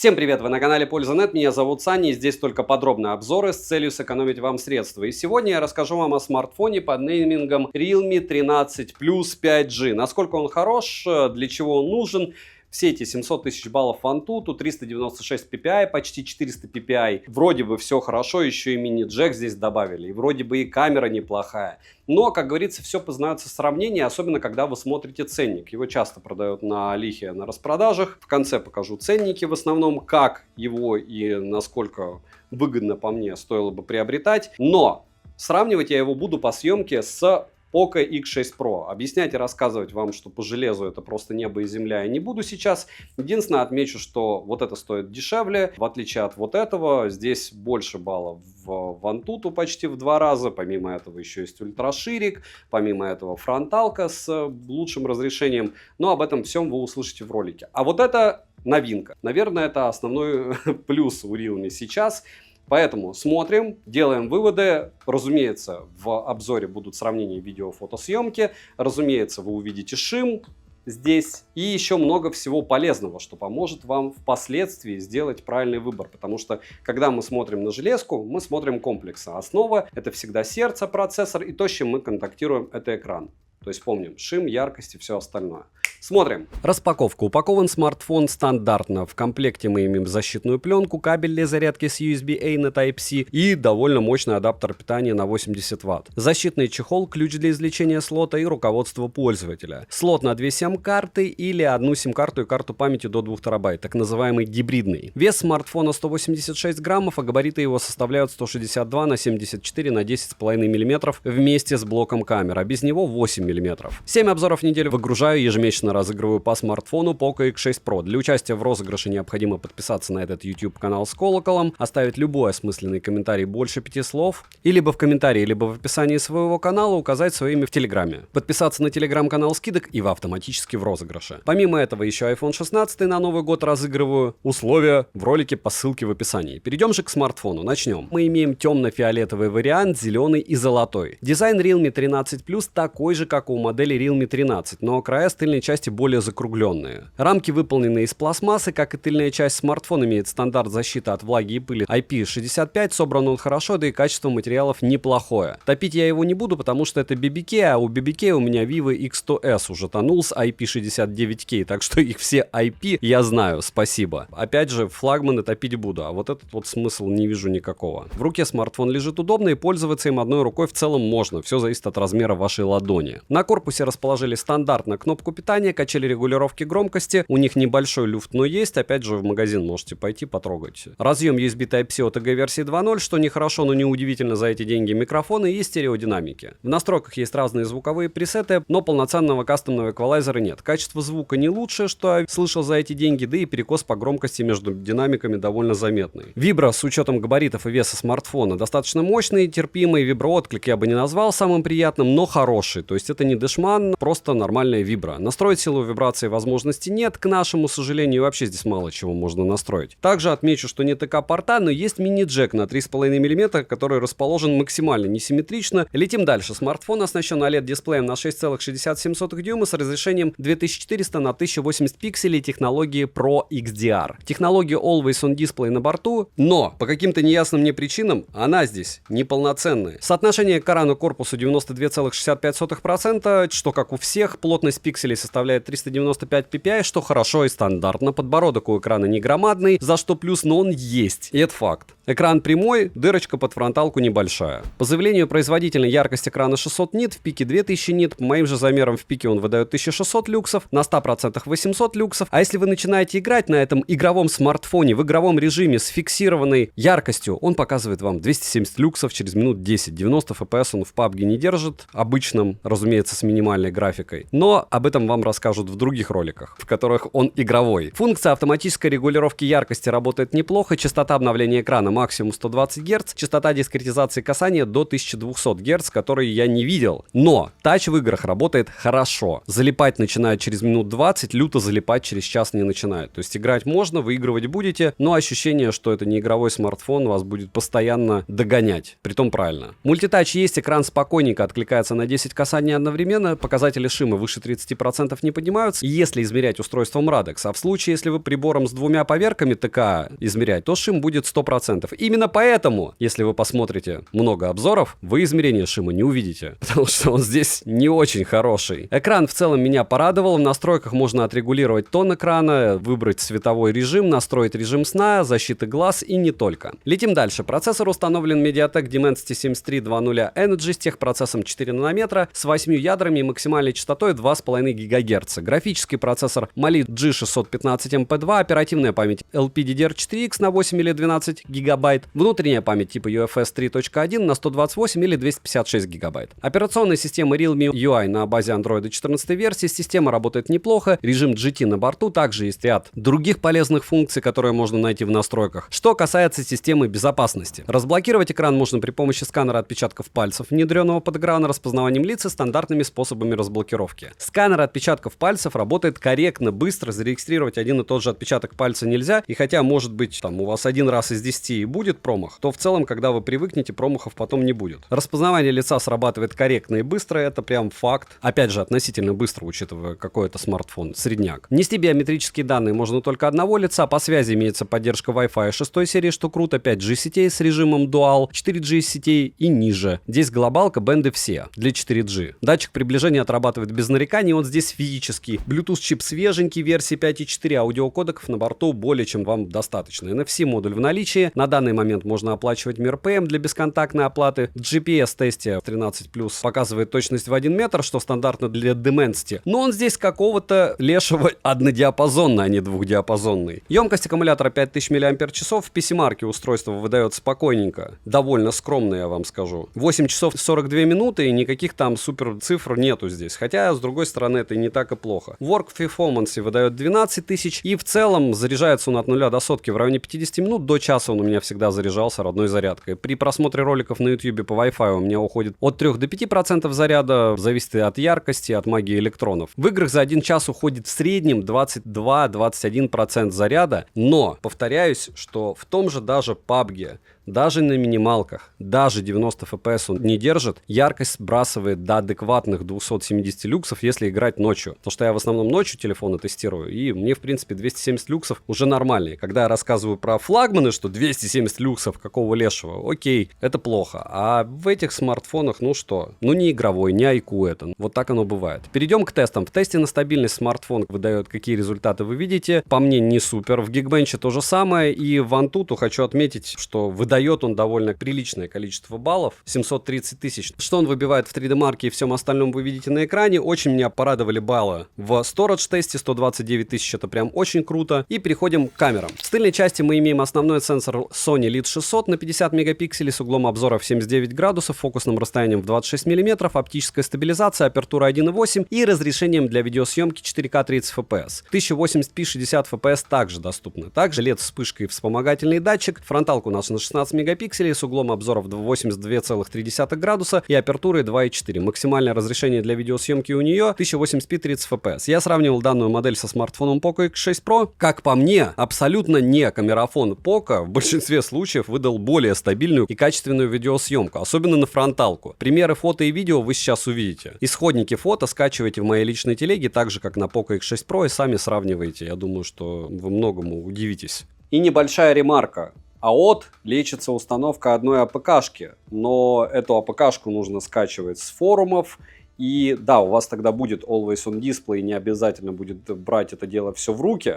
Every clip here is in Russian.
Всем привет! Вы на канале Польза.нет, меня зовут Саня, и здесь только подробные обзоры с целью сэкономить вам средства. И сегодня я расскажу вам о смартфоне под неймингом Realme 13 Plus 5G. Насколько он хорош, для чего он нужен. Все эти 700 тысяч баллов в Antutu, 396 ppi, почти 400 ppi. Вроде бы все хорошо, еще и мини-джек здесь добавили. И вроде бы и камера неплохая. Но, как говорится, все познается в сравнении, особенно когда вы смотрите ценник. Его часто продают на лихе, на распродажах. В конце покажу ценники в основном, как его и насколько выгодно по мне стоило бы приобретать. Но сравнивать я его буду по съемке с Poco X6 Pro. Объяснять и рассказывать вам, что по железу это просто небо и земля, я не буду сейчас. Единственное, отмечу, что вот это стоит дешевле, в отличие от вот этого. Здесь больше баллов в Antutu почти в 2 раза. Помимо этого еще есть ультраширик, помимо этого фронталка с лучшим разрешением. Но об этом всем вы услышите в ролике. А вот это новинка. Наверное, это основной плюс у Realme сейчас. Поэтому смотрим, делаем выводы. Разумеется, в обзоре будут сравнения видео, фотосъемки. Разумеется, вы увидите шим здесь. И еще много всего полезного, что поможет вам впоследствии сделать правильный выбор. Потому что, когда мы смотрим на железку, мы смотрим комплексно. Основа — это всегда сердце, процессор, и то, с чем мы контактируем, это экран. То есть помним, шим, яркость и все остальное. Смотрим. Распаковка. Упакован смартфон стандартно. В комплекте мы имеем защитную пленку, кабель для зарядки с USB-A на Type-C и довольно мощный адаптер питания на 80 Вт. Защитный чехол, ключ для извлечения слота и руководство пользователя. Слот на 2 сим-карты или одну сим-карту и карту памяти до 2 ТБ, так называемый гибридный. Вес смартфона 186 граммов, а габариты его составляют 162 на 74 на 10,5 мм вместе с блоком камер, а без него 8 мм. 7 обзоров в неделю выгружаю, ежемесячно разыгрываю по смартфону Poco X6 Pro. Для участия в розыгрыше необходимо подписаться на этот YouTube канал с колоколом, оставить любой осмысленный комментарий больше 5 слов, и либо в комментарии, либо в описании своего канала указать свое имя в Телеграме. Подписаться на Телеграм-канал скидок, и вы автоматически в розыгрыше. Помимо этого еще iPhone 16 на Новый год разыгрываю. Условия в ролике по ссылке в описании. Перейдем же к смартфону. Начнем. Мы имеем темно-фиолетовый вариант, зеленый и золотой. Дизайн Realme 13 Plus такой же, как у модели Realme 13, но края с тыльной части более закругленные. Рамки выполнены из пластмассы, как и тыльная часть. Смартфон имеет стандарт защиты от влаги и пыли IP65, собран он хорошо, да и качество материалов неплохое. Топить я его не буду, потому что это BBK, а у BBK у меня Vivo X100S уже тонул с IP69K, так что их все IP я знаю, спасибо. Опять же, флагманы топить буду, а вот этот вот смысл не вижу никакого. В руке смартфон лежит удобно, и пользоваться им одной рукой в целом можно, все зависит от размера вашей ладони. На корпусе расположили стандартно кнопку питания, качели регулировки громкости, у них небольшой люфт, но есть, опять же в магазин можете пойти потрогать. Разъем USB Type-C OTG версии 2.0, что нехорошо, но неудивительно за эти деньги, микрофоны и стереодинамики. В настройках есть разные звуковые пресеты, но полноценного кастомного эквалайзера нет. Качество звука не лучшее, что я слышал за эти деньги, да и перекос по громкости между динамиками довольно заметный. Вибро с учетом габаритов и веса смартфона достаточно мощный, терпимый, виброотклик я бы не назвал самым приятным, но хороший, то есть это не дешман, просто нормальная вибра. Настроить силу вибрации возможности нет, к нашему сожалению, вообще здесь мало чего можно настроить. Также отмечу, что нет ТК-порта, но есть мини-джек на 3,5 мм, который расположен максимально несимметрично. Летим дальше. Смартфон оснащен OLED-дисплеем на 6,67 дюйма с разрешением 2400 на 1080 пикселей технологии Pro XDR. Технология Always On Display на борту, но по каким-то неясным мне причинам она здесь неполноценная. Соотношение к экрану корпусу 92,65%, что как у всех, плотность пикселей составляет 395 ppi, что хорошо и стандартно. Подбородок у экрана не громадный, за что плюс, но он есть, и это факт. Экран прямой, дырочка под фронталку небольшая. По заявлению производителя, яркость экрана 600 нит, в пике 2000 нит, по моим же замерам в пике он выдает 1600 люксов, на 100% 800 люксов. А если вы начинаете играть на этом игровом смартфоне в игровом режиме с фиксированной яркостью, он показывает вам 270 люксов через минут 10. 90 FPS он в PUBG не держит, обычном, разумеется, с минимальной графикой. Но об этом вам расскажут в других роликах, в которых он игровой. Функция автоматической регулировки яркости работает неплохо, частота обновления экрана максимум 120 Гц, частота дискретизации касания до 1200 Гц, которые я не видел. Но тач в играх работает хорошо. Залипать начинает через минут 20, люто залипать через час не начинает. То есть играть можно, выигрывать будете, но ощущение, что это не игровой смартфон, вас будет постоянно догонять. Притом правильно. Мультитач есть, экран спокойненько откликается на 10 касаний одновременно, показатели шима выше 30% не поднимаются, если измерять устройством Radex. А в случае, если вы прибором с двумя поверками ТК измерять, то шим будет 100%. Именно поэтому, если вы посмотрите много обзоров, вы измерение шима не увидите, потому что он здесь не очень хороший. Экран в целом меня порадовал. В настройках можно отрегулировать тон экрана, выбрать цветовой режим, настроить режим сна, защиты глаз и не только. Летим дальше. Процессор установлен MediaTek Dimensity 7320 Energy с техпроцессом 4 нанометра, с 8 ядрами и максимальной частотой 2,5 ГГц. Графический процессор Mali G615MP2, оперативная память LPDDR4X на 8 или 12 ГБ, внутренняя память типа UFS 3.1 на 128 или 256 ГБ. Операционная система Realme UI на базе Android 14 версии. Система работает неплохо. Режим GT на борту. Также есть ряд других полезных функций, которые можно найти в настройках. Что касается системы безопасности. Разблокировать экран можно при помощи сканера отпечатков пальцев, внедренного под экран распознаванием лица стандартными способами разблокировки. Сканер отпечатков пальцев работает корректно, быстро. Зарегистрировать один и тот же отпечаток пальца нельзя. И хотя, может быть, там у вас один раз из 10 и будет промах, то в целом, когда вы привыкнете, промахов потом не будет. Распознавание лица срабатывает корректно и быстро. Это прям факт. Опять же, относительно быстро, учитывая какой это смартфон. Средняк. Нести биометрические данные можно только одного лица. По связи имеется поддержка Wi-Fi 6 серии, что круто. 5G сетей с режимом Dual, 4G сетей и ниже. Здесь глобалка, бенды все для 4G. Датчик приближения отрабатывает без нареканий, он здесь физический. Bluetooth чип свеженький, версии 5.4, аудиокодеков на борту более чем вам достаточно. NFC модуль в наличии. На данный момент можно оплачивать МИРПМ для бесконтактной оплаты. В GPS-тесте 13+, показывает точность в 1 метр, что стандартно для Dimensity. Но он здесь какого-то лешего однодиапазонный, а не двухдиапазонный. Емкость аккумулятора 5000 мАч. В PC-марке устройство выдает спокойненько. Довольно скромно, я вам скажу. 8 часов 42 минуты, и никаких там супер цифр нету здесь. Хотя, с другой стороны, это не так и плохо. Work Performance выдает 12 тысяч. И в целом заряжается он от 0 до сотки в районе 50 минут. До часа он у меня всегда заряжался родной зарядкой. При просмотре роликов на YouTube по Wi-Fi у меня уходит от 3 до 5% заряда. Зависит и от яркости, от магии электронов. В играх за 1 час уходит в среднем 22-21% заряда. Но, повторяюсь, что в том же даже PUBG, даже на минималках, даже 90 FPS он не держит, яркость сбрасывает до адекватных 270 люксов, если играть ночью. Потому что я в основном ночью телефоны тестирую, и мне, в принципе, 270 люксов уже нормальные. Когда я рассказываю про флагманы, что 270 люксов, какого лешего, окей, это плохо. А в этих смартфонах, ну что, ну не игровой, не IQ это. Вот так оно бывает. Перейдем к тестам. В тесте на стабильность смартфон выдает, какие результаты вы видите. По мне, не супер. В Geekbench то же самое. И в Antutu хочу отметить, что выдает он довольно приличное количество баллов, 730 тысяч. Что он выбивает в 3D-марке и всем остальном вы видите на экране. Очень меня порадовали баллы в Storage тесте, 129 тысяч, это прям очень круто. И переходим к камерам. В тыльной части мы имеем основной сенсор Sony Lead 600 на 50 мегапикселей с углом обзора в 79 градусов, фокусным расстоянием в 26 мм, оптическая стабилизация, апертура 1.8 и разрешением для видеосъемки 4К 30 FPS. 1080p 60 FPS также доступны. Также LED с вспышкой и вспомогательный датчик. Фронталка у нас на 16 мегапикселей с углом обзора в 82,3 градуса и апертурой 2.4. Максимальное разрешение для видеосъемки у нее 1080p 30 FPS. Я сравнивал данную модель со смартфоном Poco X6 Pro. Как по мне, абсолютно не камерафон Poco в большинстве случаев выдал более стабильную и качественную видеосъемку, особенно на фронталку. Примеры фото и видео вы сейчас увидите. Исходники фото скачивайте в моей личной телеге, так же как на Poco X6 Pro, и сами сравнивайте. Я думаю, что вы многому удивитесь. И небольшая ремарка. АОТ лечится установка одной АПКшки, но эту АПКшку нужно скачивать с форумов. И да, у вас тогда будет Always on Display, не обязательно будет брать это дело все в руки.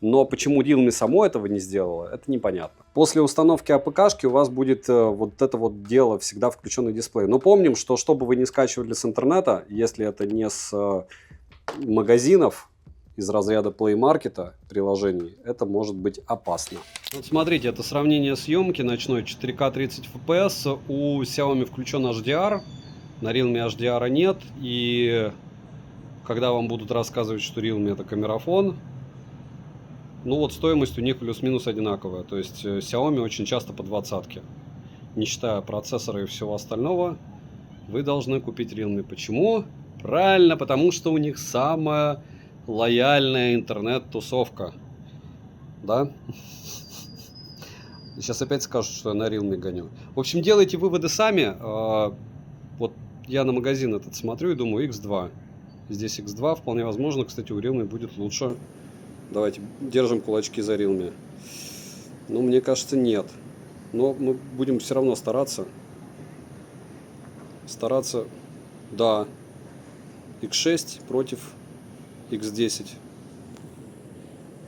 Но почему Realme само этого не сделала, это непонятно. После установки АПКшки у вас будет вот это вот дело всегда включенный дисплей. Но помним, что бы вы ни скачивали с интернета, если это не с магазинов, из разряда Play Market приложений, это может быть опасно. Вот смотрите, это сравнение съемки ночной 4К 30 FPS. У Xiaomi включен HDR, на Realme HDR нет. И когда вам будут рассказывать, что Realme это камерафон, Ну вот стоимость у них плюс-минус одинаковая. То есть Xiaomi очень часто по 20-ке. Не считая процессора и всего остального, вы должны купить Realme. Почему? Правильно, потому что у них самая лояльная интернет-тусовка. Да? Сейчас опять скажут, что я на Realme гоню. В общем, делайте выводы сами. Вот я на магазин этот смотрю и думаю, X2. Здесь X2, вполне возможно, кстати, у Realme будет лучше. Давайте держим кулачки за Realme. Но мне кажется, нет. Но мы будем все равно стараться. Да. X6 против X10.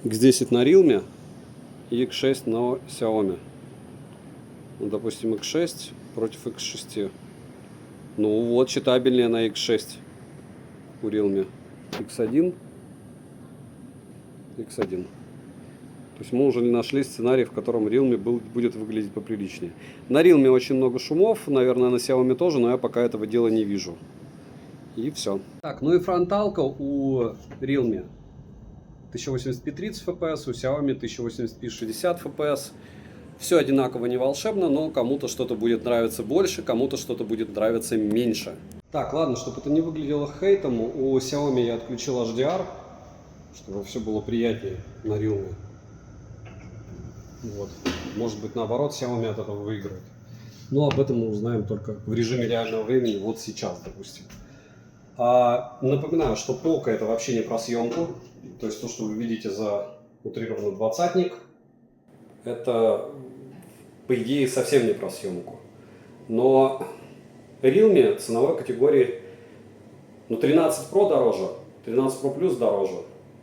X10 на Realme и X6 на Xiaomi. Ну, допустим, X6 против X6. Ну вот, читабельнее на X6 у Realme. X1. То есть мы уже нашли сценарий, в котором Realme будет выглядеть поприличнее. На Realme очень много шумов, наверное, на Xiaomi тоже, но я пока этого дела не вижу. И все. Так, ну и фронталка у Realme 1080p 30 fps, у Xiaomi 1080p 60 fps. Все одинаково, не волшебно, но кому-то что-то будет нравиться больше, кому-то что-то будет нравиться меньше. Так, ладно, чтобы это не выглядело хейтом, у Xiaomi я отключил HDR, чтобы все было приятнее на Realme. Вот. Может быть, наоборот, Xiaomi от этого выиграет. Но об этом мы узнаем только в режиме реального времени, вот сейчас, допустим. Напоминаю, что Poco это вообще не про съемку. То есть то, что вы видите за утрированный двадцатник, это, по идее, совсем не про съемку. Но Realme ценовой категории 13 Pro дороже, 13 Pro Plus дороже.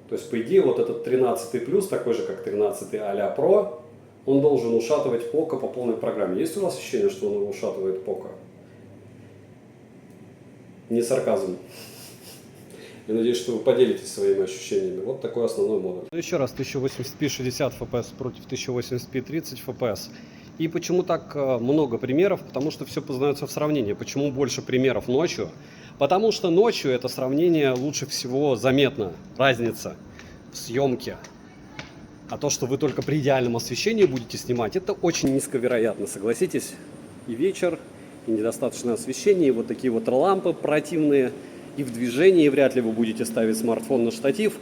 То есть, по идее, вот этот 13 Plus, такой же, как 13 а-ля Pro, он должен ушатывать Poco по полной программе. Есть у вас ощущение, что он ушатывает Poco? Не сарказм. Я надеюсь, что вы поделитесь своими ощущениями. Вот такой основной модуль. Еще раз, 1080p 60 fps против 1080p 30 fps. И почему так много примеров? Потому что все познается в сравнении. Почему больше примеров ночью? Потому что ночью это сравнение лучше всего заметно. Разница в съемке. А то, что вы только при идеальном освещении будете снимать, это очень низковероятно, согласитесь? И вечер, и недостаточное освещение, и вот такие вот лампы противные. И в движении вряд ли вы будете ставить смартфон на штатив.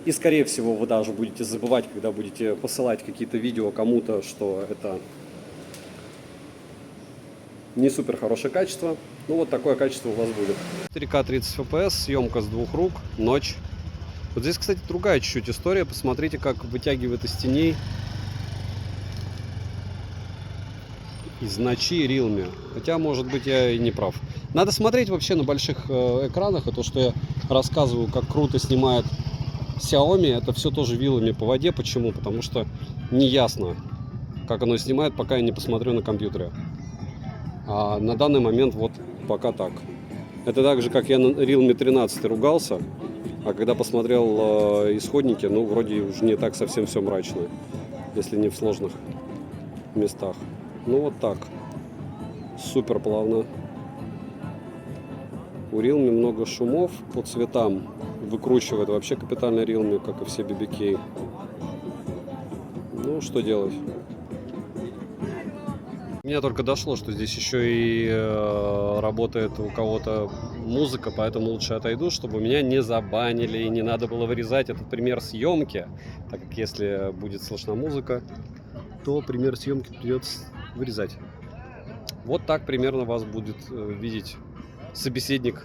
И, скорее всего, вы даже будете забывать, когда будете посылать какие-то видео кому-то, что это не супер хорошее качество. Ну, вот такое качество у вас будет. 4К 30 FPS, съемка с двух рук, ночь. Вот здесь, кстати, другая чуть-чуть история. Посмотрите, как вытягивает из теней из ночи Realme. Хотя, может быть, я и не прав. Надо смотреть вообще на больших экранах. И то, что я рассказываю, как круто снимает Xiaomi, это все тоже вилами по воде. Почему? Потому что не ясно, как оно снимает, пока я не посмотрю на компьютере. А на данный момент вот пока так. Это так же, как я на Realme 13 ругался. А когда посмотрел исходники, ну, вроде уже не так совсем все мрачно. Если не в сложных местах. Ну, вот так. Супер плавно. У Realme много шумов по цветам. Выкручивает вообще капитально Realme, как и все BBK. Ну, что делать? Мне только дошло, что здесь еще и работает у кого-то музыка, поэтому лучше отойду, чтобы меня не забанили и не надо было вырезать этот пример съемки, так как если будет слышна музыка, то пример съемки придется вырезать. Вот так примерно вас будет видеть собеседник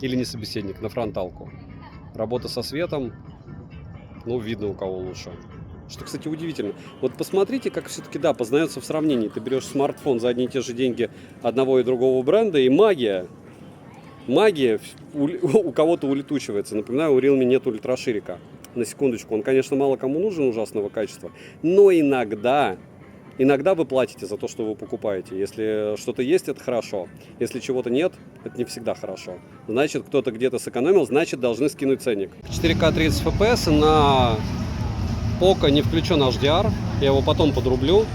или не собеседник на фронталку. Работа со светом, ну, видно у кого лучше. Что, кстати, удивительно. Вот посмотрите, как все-таки, да, познается в сравнении. Ты берешь смартфон за одни и те же деньги одного и другого бренда, и магия у кого-то улетучивается. Напоминаю, у Realme нет ультраширика. На секундочку, он, конечно, мало кому нужен, ужасного качества, но иногда вы платите за то, что вы покупаете. Если что-то есть, это хорошо. Если чего-то нет, это не всегда хорошо. Значит, кто-то где-то сэкономил, значит, должны скинуть ценник. 4К 30 FPS на Poco не включен HDR, я его потом подрублю,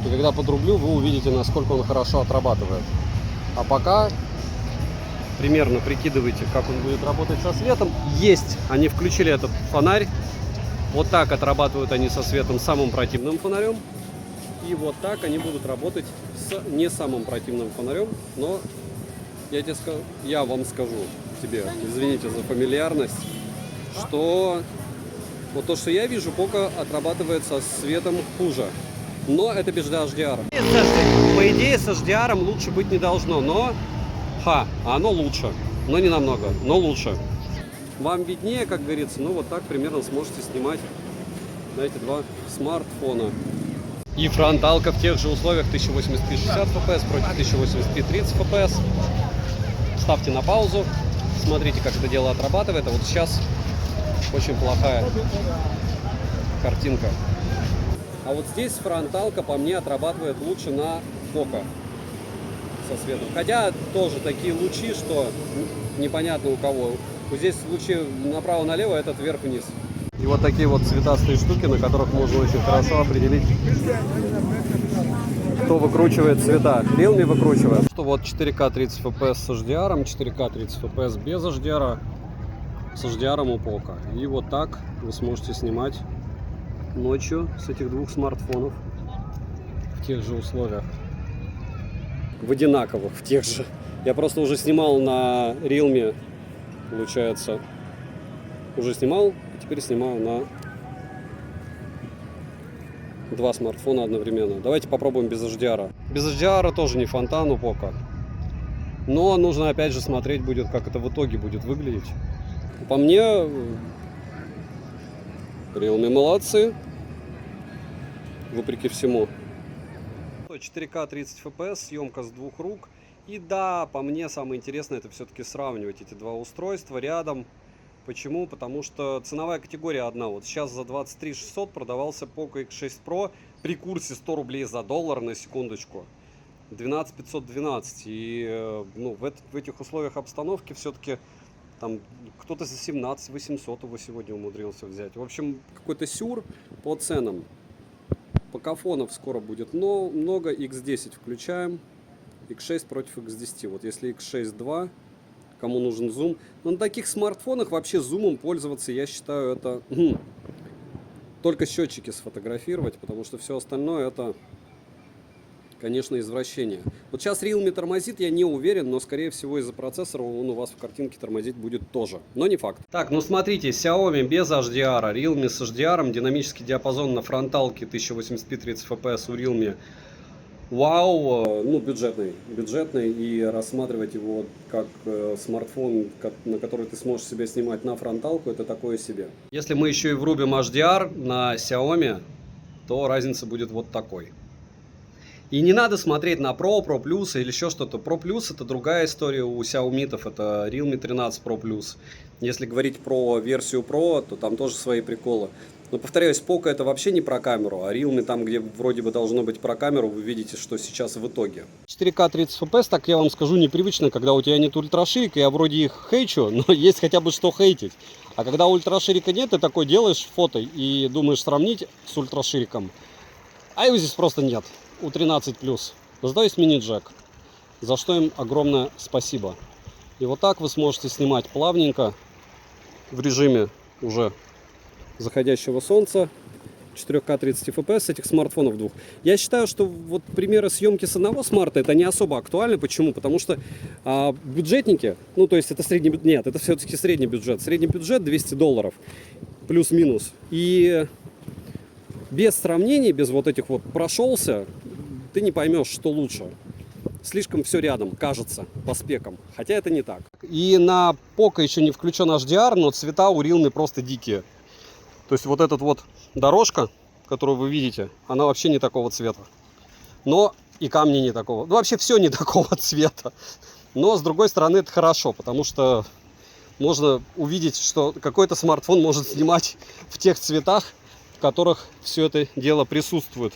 и когда подрублю, вы увидите, насколько он хорошо отрабатывает. А пока примерно прикидывайте, как он будет работать со светом. Есть, они включили этот фонарь, Вот так отрабатывают они со светом самым противным фонарем. И вот так они будут работать с не самым противным фонарем. Но я вам скажу, извините за фамильярность, что вот то, что я вижу, пока отрабатывает со светом хуже. Но это без HDR. По идее, с HDR лучше быть не должно, но оно лучше. Но не намного, но лучше. Вам виднее, как говорится, ну вот так примерно сможете снимать на эти два смартфона. И фронталка в тех же условиях 1080p 60 fps против 1080p 30 fps. Ставьте на паузу, смотрите, как это дело отрабатывает. А вот сейчас очень плохая картинка. А вот здесь фронталка по мне отрабатывает лучше на поко со светом. Хотя тоже такие лучи, что непонятно у кого. Вот здесь лучи направо-налево, этот вверх-вниз. И вот такие вот цветастые штуки, на которых можно очень хорошо определить, кто выкручивает цвета. Realme выкручивает. Что вот 4К 30 FPS с HDR, 4К 30 FPS без HDR, с HDR у Poco. И вот так вы сможете снимать ночью с этих двух смартфонов в тех же условиях. В одинаковых, в тех же. Я просто уже снимал на Realme, получается. Уже снимал, теперь снимаю на два смартфона одновременно. Давайте попробуем без HDR. Без HDR тоже не фонтан у Poco. Но нужно опять же смотреть будет, как это в итоге будет выглядеть. По мне, Realme молодцы. Вопреки всему. 4К 30 FPS, съемка с двух рук. И да, по мне самое интересное это все-таки сравнивать эти два устройства рядом. Почему? Потому что ценовая категория одна. Вот сейчас за 23 600 продавался Poco X6 Pro при курсе 100 рублей за доллар, на секундочку. 12 512. И ну, в этих условиях обстановки все-таки там кто-то за 17 800 его сегодня умудрился взять. В общем, какой-то сюр по ценам. Покафонов скоро будет много. X10 включаем. X6 против X10. Вот если X6 2, кому нужен зум. Но на таких смартфонах вообще зумом пользоваться, я считаю, это только счетчики сфотографировать, потому что все остальное это, конечно, извращение. Вот сейчас Realme тормозит, я не уверен, но скорее всего из-за процессора он у вас в картинке тормозить будет тоже. Но не факт. Так, ну смотрите, Xiaomi без HDR, Realme с HDR, динамический диапазон на фронталке 1080p 30 fps у Realme. Вау, ну бюджетный, и рассматривать его как смартфон, на который ты сможешь себя снимать на фронталку, это такое себе. Если мы еще и врубим HDR на Xiaomi, то разница будет вот такой. И не надо смотреть на Pro Plus или еще что-то. Pro Plus это другая история у Xiaomi, это Realme 13 Pro Plus. Если говорить про версию Pro, то там тоже свои приколы. Но повторяюсь, Poco это вообще не про камеру, а Realme там, где вроде бы должно быть про камеру, вы видите, что сейчас в итоге. 4К 30 FPS, так я вам скажу, непривычно, когда у тебя нет ультраширика, я вроде их хейчу, но есть хотя бы что хейтить. А когда ультраширика нет, ты такой делаешь фото и думаешь сравнить с ультрашириком, а его здесь просто нет. У 13+. Зато есть мини-джек, за что им огромное спасибо. И вот так вы сможете снимать плавненько в режиме уже заходящего солнца 4К 30 FPS с этих смартфонов двух. Я считаю, что вот примеры съемки с одного смарта это не особо актуальны. Почему? Потому что бюджетники, ну то есть это средний бюджет, нет, это все-таки средний бюджет. Средний бюджет $200 плюс-минус. И без сравнений, без вот этих вот прошелся, ты не поймешь, что лучше. Слишком все рядом, кажется, по спекам. Хотя это не так. И на Poco еще не включен HDR, но цвета у Realme просто дикие. То есть вот эта вот дорожка, которую вы видите, она вообще не такого цвета. Но и камни не такого. Ну вообще все не такого цвета. Но с другой стороны это хорошо, потому что можно увидеть, что какой-то смартфон может снимать в тех цветах, в которых все это дело присутствует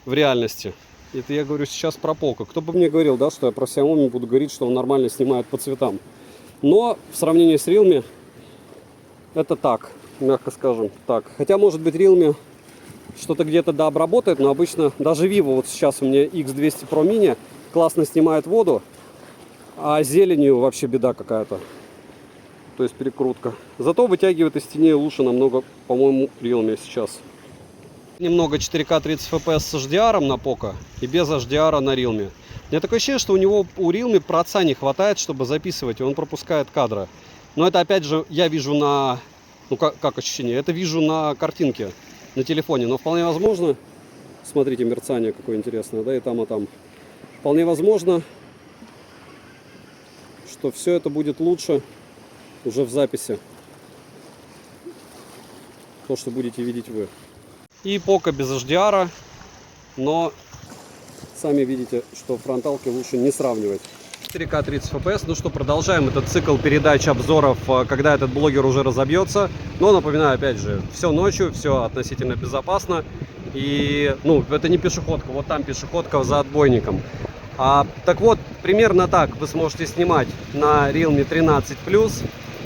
в реальности. Это я говорю сейчас про Poco. Кто бы мне говорил, да, что я про Xiaomi буду говорить, что он нормально снимает по цветам. Но в сравнении с Realme это так, мягко скажем, так. Хотя, может быть, Realme что-то где-то да обработает, но обычно даже Vivo, вот сейчас у меня X200 Pro Mini, классно снимает воду, а зеленью вообще беда какая-то. То то есть перекрутка. Зато вытягивает из теней лучше намного, по-моему, Realme сейчас. Немного 4К 30 FPS с HDR на Poco и без HDR на Realme. У меня такое ощущение, что у Realme проца не хватает, чтобы записывать, и он пропускает кадры. Но это опять же я вижу на... Ну как ощущение? Это вижу на картинке, на телефоне. Но вполне возможно... Смотрите, мерцание какое интересное, да, и там, и там. Вполне возможно, что все это будет лучше уже в записи. То, что будете видеть вы. И Poco без HDR, но сами видите, что фронталки лучше не сравнивать. 4К 30 FPS. Ну что, продолжаем этот цикл передач, обзоров, когда этот блогер уже разобьется. Но напоминаю, опять же, все ночью, все относительно безопасно. И, ну, это не пешеходка, вот там пешеходка за отбойником. Так вот, примерно так вы сможете снимать на Realme 13 Plus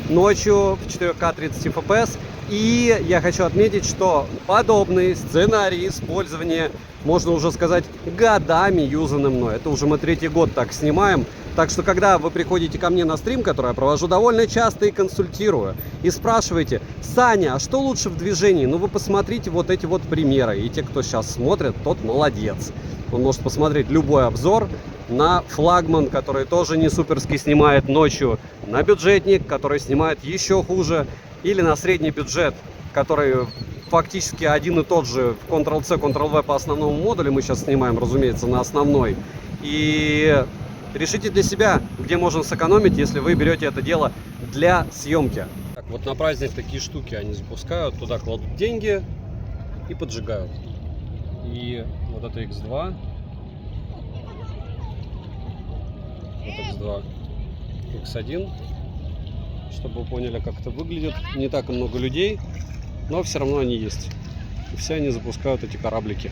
ночью в 4К 30 FPS. И я хочу отметить, что подобный сценарий использования, можно уже сказать, годами юзаны мной. Это уже мы 3-й год так снимаем. Так что, когда вы приходите ко мне на стрим, который я провожу довольно часто и консультирую, и спрашиваете: Саня, а что лучше в движении? Ну, вы посмотрите вот эти вот примеры. И те, кто сейчас смотрит, тот молодец. Он может посмотреть любой обзор на флагман, который тоже не суперски снимает ночью, на бюджетник, который снимает еще хуже, или на средний бюджет, который фактически один и тот же, Ctrl-C, Ctrl-V по основному модулю. Мы сейчас снимаем, разумеется, на основной. И решите для себя, где можно сэкономить, если вы берете это дело для съемки. Так, вот на праздник такие штуки они запускают, туда кладут деньги и поджигают. И вот это X2, вот X2, X1, чтобы вы поняли, как это выглядит. Не так много людей, но все равно они есть. И все они запускают эти кораблики.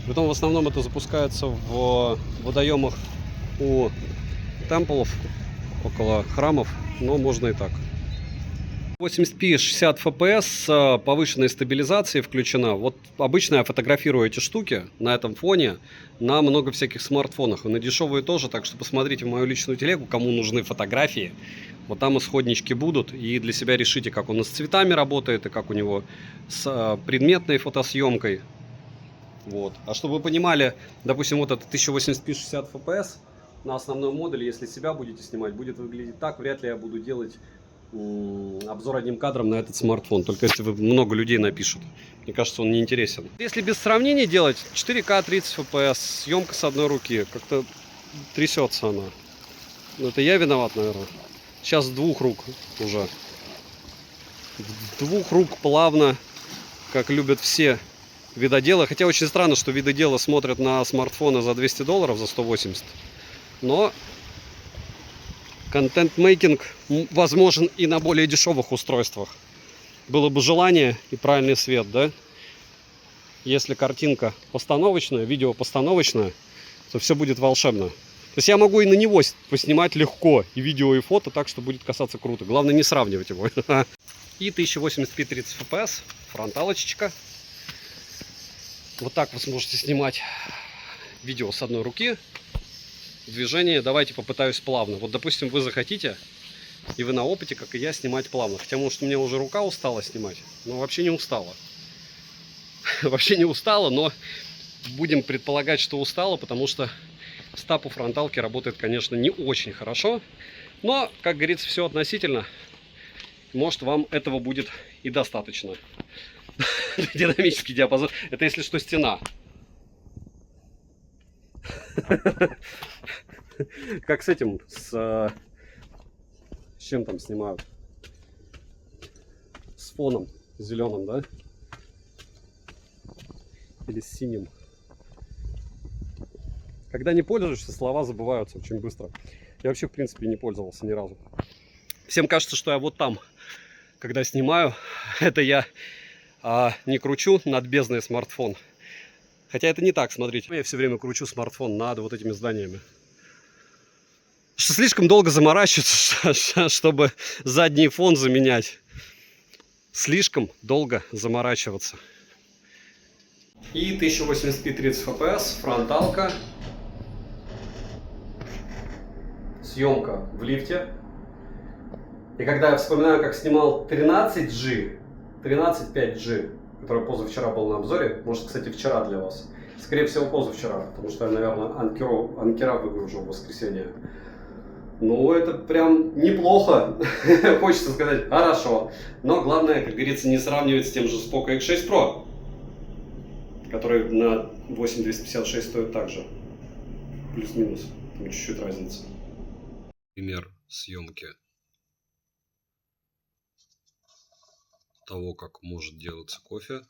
Потом в основном это запускается в водоемах у темплов, около храмов, но можно и так. 80p 60 fps повышенной стабилизацией включена. Вот обычно я фотографирую эти штуки на этом фоне на много всяких смартфонах, и на дешевые тоже, так что посмотрите в мою личную телегу, кому нужны фотографии. Вот там исходнички будут, и для себя решите, как он с цветами работает и как у него с предметной фотосъемкой. Вот. А чтобы вы понимали, допустим, вот этот 1080p 60 fps на основном модуле, если себя будете снимать, будет выглядеть так. Вряд ли я буду делать обзор одним кадром на этот смартфон, только если вы много людей напишут. Мне кажется, он не интересен. Если без сравнения делать, 4К 30 fps, съемка с одной руки, как-то трясется она. Но это я виноват, наверное. Сейчас с двух рук уже. С двух рук плавно, как любят все видоделы. Хотя очень странно, что видоделы смотрят на смартфоны за $200, за 180. Но контент-мейкинг возможен и на более дешевых устройствах. Было бы желание и правильный свет, да? Если картинка постановочная, видео постановочное, то все будет волшебно. То есть я могу и на него поснимать легко, и видео, и фото, так что будет касаться круто. Главное не сравнивать его. И 1080p 30 fps, фронталочка. Вот так вы сможете снимать видео с одной руки. Движение давайте попытаюсь плавно. Вот, допустим, вы захотите, и вы на опыте, как и я, снимать плавно. Хотя, может, у меня уже рука устала снимать, но вообще не устала. Вообще не устала, но будем предполагать, что устала, потому что стап у фронталки работает, конечно, не очень хорошо. Но, как говорится, все относительно. Может, вам этого будет и достаточно. Динамический диапазон. Это, если что, стена. Как с этим, с чем там снимают? С фоном зеленым, да? Или с синим? Когда не пользуешься, слова забываются очень быстро. Я вообще, в принципе, не пользовался ни разу. Всем кажется, что я вот там, когда снимаю, это я не кручу над бездной смартфон. Хотя это не так, смотрите. Я все время кручу смартфон над вот этими зданиями. Что слишком долго заморачиваться, чтобы задний фон заменять. Слишком долго заморачиваться. И 1080p 30 fps, фронталка. Съемка в лифте. И когда я вспоминаю, как снимал 13G, 5G, который позавчера был на обзоре, может, кстати, вчера для вас, скорее всего, позавчера, потому что я, наверное, анкера выгружу в воскресенье. Ну, это прям неплохо, хочется сказать, хорошо. Но главное, как говорится, не сравнивать с тем же Poco X6 Pro, который на 8256 стоит также. Плюс-минус, там чуть-чуть разница. Пример съемки того, как может делаться кофе.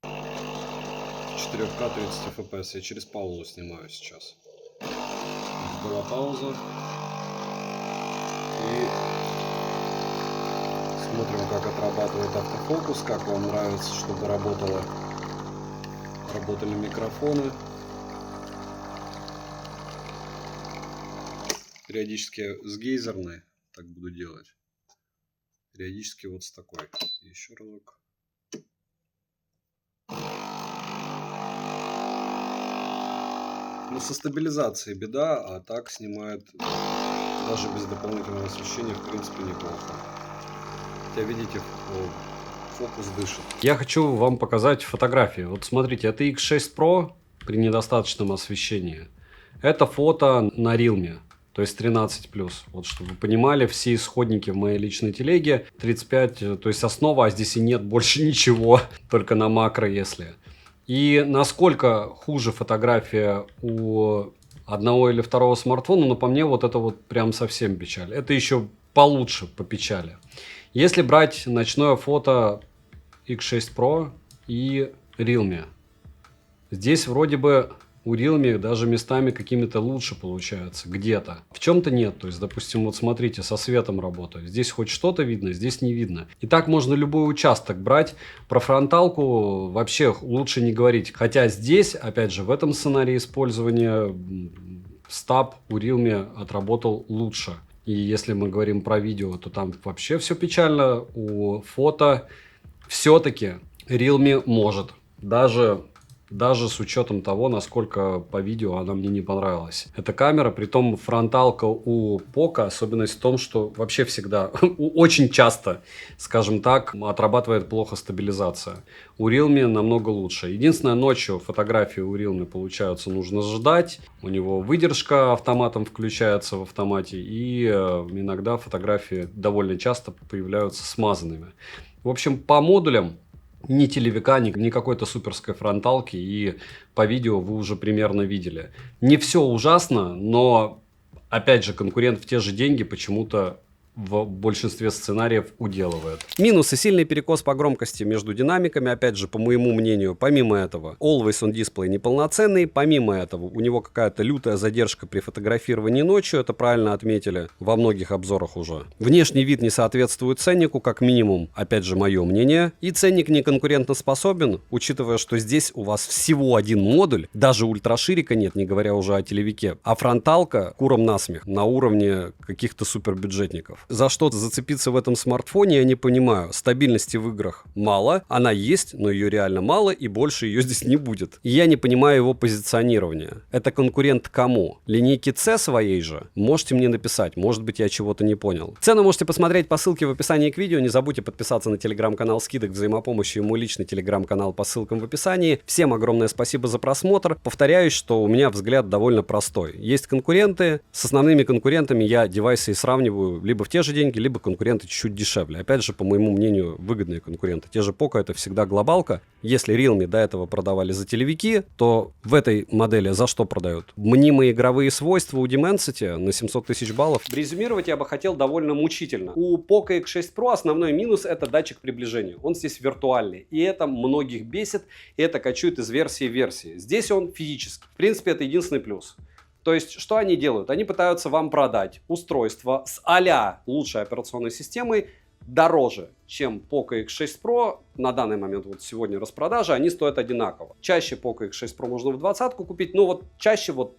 4К 30 FPS. Я через паузу снимаю сейчас. Была пауза. И смотрим, как отрабатывает автофокус, как вам нравится, чтобы работали микрофоны. Периодически с гейзерной так буду делать. Периодически вот с такой. Еще разок. Ну, со стабилизацией беда, а так снимает даже без дополнительного освещения, в принципе, неплохо. Хотя, видите, фокус дышит. Я хочу вам показать фотографии. Вот смотрите, это X6 Pro при недостаточном освещении. Это фото на Realme, то есть 13+. Вот чтобы вы понимали, все исходники в моей личной телеге 35, то есть основа, а здесь и нет больше ничего, только на макро если. И насколько хуже фотография у одного или второго смартфона, но по мне вот это вот прям совсем печаль. Это еще получше по печали. Если брать ночное фото X6 Pro и Realme, здесь вроде бы у Realme даже местами какими-то лучше получается, где-то. В чем-то нет. То есть, допустим, вот смотрите, со светом работаю. Здесь хоть что-то видно, здесь не видно. И так можно любой участок брать. Про фронталку вообще лучше не говорить. Хотя здесь, опять же, в этом сценарии использования стаб у Realme отработал лучше. И если мы говорим про видео, то там вообще все печально. У фото все-таки Realme может. Даже с учетом того, насколько по видео она мне не понравилась. Эта камера, притом фронталка у Poco, особенность в том, что вообще всегда, очень часто, скажем так, отрабатывает плохо стабилизация. У Realme намного лучше. Единственное, ночью фотографии у Realme получаются, нужно ждать. У него выдержка автоматом включается в автомате. И иногда фотографии довольно часто появляются смазанными. В общем, по модулям ни телевика, ни какой-то суперской фронталки, и по видео вы уже примерно видели. Не все ужасно, но, опять же, конкурент в те же деньги почему-то в большинстве сценариев уделывает. Минусы: сильный перекос по громкости между динамиками. Опять же, по моему мнению, помимо этого, Always on Display неполноценный. Помимо этого, у него какая-то лютая задержка при фотографировании ночью. Это правильно отметили во многих обзорах уже. Внешний вид не соответствует ценнику, как минимум. Опять же, мое мнение. И ценник не конкурентоспособен, учитывая, что здесь у вас всего один модуль. Даже ультраширика нет, не говоря уже о телевике. А фронталка куром насмех на уровне каких-то супербюджетников. За что зацепиться в этом смартфоне, я не понимаю. Стабильности в играх мало. Она есть, но ее реально мало, и больше ее здесь не будет. И я не понимаю его позиционирования. Это конкурент кому? Линейке C своей же? Можете мне написать. Может быть, я чего-то не понял. Цену можете посмотреть по ссылке в описании к видео. Не забудьте подписаться на телеграм-канал скидок взаимопомощи и мой личный телеграм-канал по ссылкам в описании. Всем огромное спасибо за просмотр. Повторяюсь, что у меня взгляд довольно простой. Есть конкуренты. С основными конкурентами я девайсы и сравниваю либо в те же деньги, либо конкуренты чуть-чуть дешевле. Опять же, по моему мнению, выгодные конкуренты. Те же Poco — это всегда глобалка. Если Realme до этого продавали за телевики, то в этой модели за что продают? Мнимые игровые свойства у Dimensity на 700 тысяч баллов. Резюмировать я бы хотел довольно мучительно. У Poco X6 Pro основной минус — это датчик приближения. Он здесь виртуальный. И это многих бесит, и это качует из версии в версии. Здесь он физический. В принципе, это единственный плюс. То есть, что они делают? Они пытаются вам продать устройство с а-ля лучшей операционной системой дороже, чем Poco X6 Pro. На данный момент, вот сегодня распродажа, они стоят одинаково. Чаще Poco X6 Pro можно в 20-ку купить, но вот чаще вот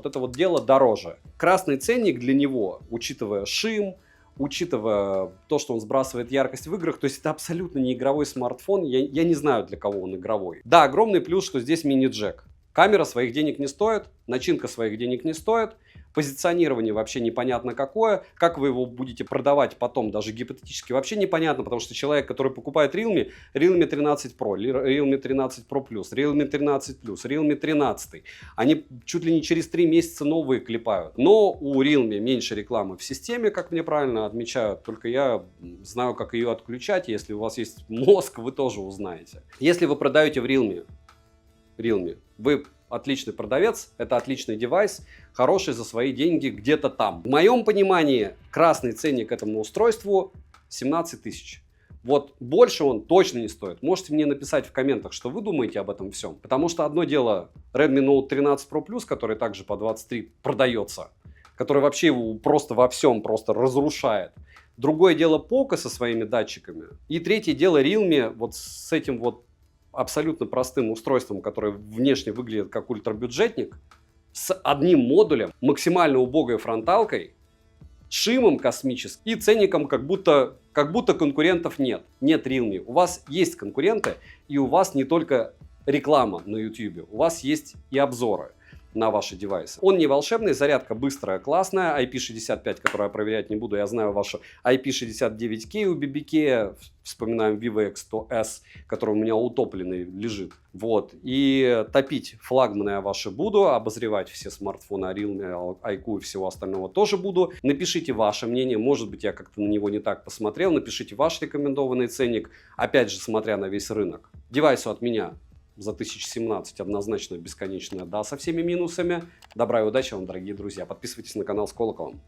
это вот дело дороже. Красный ценник для него, учитывая шим, учитывая то, что он сбрасывает яркость в играх, то есть это абсолютно не игровой смартфон, я не знаю, для кого он игровой. Да, огромный плюс, что здесь мини-джек. Камера своих денег не стоит, начинка своих денег не стоит, позиционирование вообще непонятно какое, как вы его будете продавать потом, даже гипотетически вообще непонятно, потому что человек, который покупает Realme, Realme 13 Pro, Realme 13 Pro Plus, Realme 13 Plus, Realme 13, они чуть ли не через 3 месяца новые клепают. Но у Realme меньше рекламы в системе, как мне правильно отмечают, только я знаю, как ее отключать, если у вас есть мозг, вы тоже узнаете. Если вы продаете в Realme, вы отличный продавец, это отличный девайс, хороший за свои деньги где-то там. В моем понимании красный ценник этому устройству 17 тысяч. Вот больше он точно не стоит. Можете мне написать в комментах, что вы думаете об этом всем. Потому что одно дело Redmi Note 13 Pro Plus, который также по 23 продается, который вообще его просто во всем просто разрушает. Другое дело Poco со своими датчиками. И третье дело Realme вот с этим вот абсолютно простым устройством, которое внешне выглядит как ультрабюджетник, с одним модулем, максимально убогой фронталкой, шимом космическим и ценником, как будто конкурентов нет. Нет Realme. У вас есть конкуренты, и у вас не только реклама на YouTube, у вас есть и обзоры на ваши девайсы. Он не волшебный, зарядка быстрая, классная, IP65, которую я проверять не буду, я знаю вашу IP69K у BBK, вспоминаем Vivo X100S, который у меня утопленный лежит. Вот. И топить флагманы я ваши буду, обозревать все смартфоны Realme, iQOO и всего остального тоже буду. Напишите ваше мнение, может быть, я как-то на него не так посмотрел, напишите ваш рекомендованный ценник, опять же, смотря на весь рынок. Девайсу от меня за 1017 однозначно бесконечная, да, со всеми минусами. Добра и удачи вам, дорогие друзья. Подписывайтесь на канал с колоколом.